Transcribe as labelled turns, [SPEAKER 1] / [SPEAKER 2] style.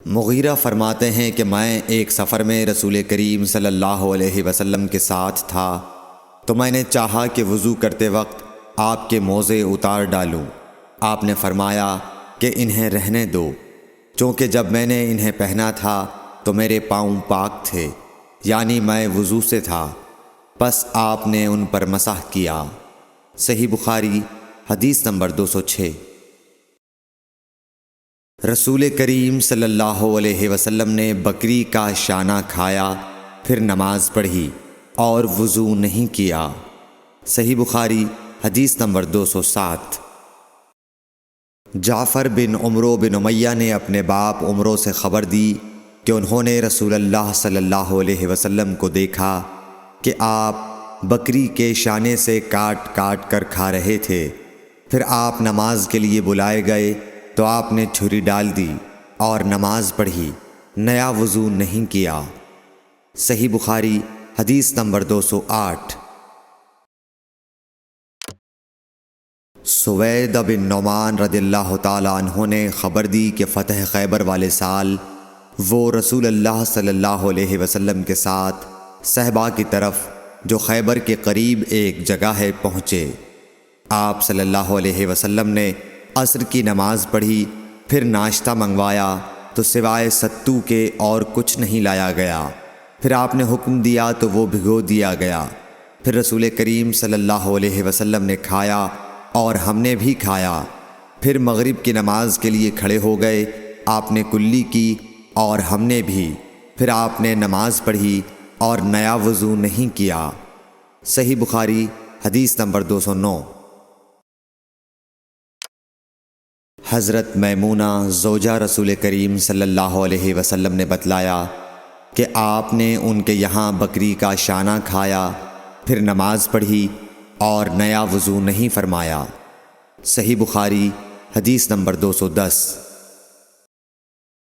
[SPEAKER 1] مغیرہ فرماتے ہیں کہ میں ایک سفر میں رسول کریم صلی اللہ علیہ وسلم کے ساتھ تھا تو میں نے چاہا کہ وضو کرتے وقت آپ کے موزے اتار ڈالوں۔ آپ نے فرمایا کہ انہیں رہنے دو، چونکہ جب میں نے انہیں پہنا تھا تو میرے پاؤں پاک تھے، یعنی میں وضو سے تھا، پس آپ نے ان پر مسح کیا۔ صحیح بخاری حدیث نمبر 206۔ رسول کریم صلی اللہ علیہ وسلم نے بکری کا شانہ کھایا، پھر نماز پڑھی اور وضو نہیں کیا۔ صحیح بخاری حدیث نمبر 207۔ جعفر بن عمرو بن امیہ نے اپنے باپ عمرو سے خبر دی کہ انہوں نے رسول اللہ صلی اللہ علیہ وسلم کو دیکھا کہ آپ بکری کے شانے سے کاٹ کاٹ کر کھا رہے تھے۔ پھر آپ نماز کے لیے بلائے گئے تو آپ نے چھری ڈال دی اور نماز پڑھی، نیا وضو نہیں کیا۔ صحیح بخاری حدیث نمبر 208۔ سوید بن نعمان رضی اللہ تعالیٰ عنہ نے خبر دی کہ فتح خیبر والے سال وہ رسول اللہ صلی اللہ علیہ وسلم کے ساتھ صحبا کی طرف جو خیبر کے قریب ایک جگہ ہے پہنچے۔ آپ صلی اللہ علیہ وسلم نے عصر کی نماز پڑھی، پھر ناشتہ منگوایا تو سوائے ستو کے اور کچھ نہیں لایا گیا۔ پھر آپ نے حکم دیا تو وہ بھگو دیا گیا۔ پھر رسول کریم صلی اللہ علیہ وسلم نے کھایا اور ہم نے بھی کھایا۔ پھر مغرب کی نماز کے لیے کھڑے ہو گئے، آپ نے کلی کی اور ہم نے بھی۔ پھر آپ نے نماز پڑھی اور نیا وضو نہیں کیا۔ صحیح بخاری حدیث نمبر 209۔ حضرت میمونہ زوجہ رسول کریم صلی اللہ علیہ وسلم نے بتلایا کہ آپ نے ان کے یہاں بکری کا شانہ کھایا، پھر نماز پڑھی اور نیا وضو نہیں فرمایا۔ صحیح بخاری حدیث نمبر 210۔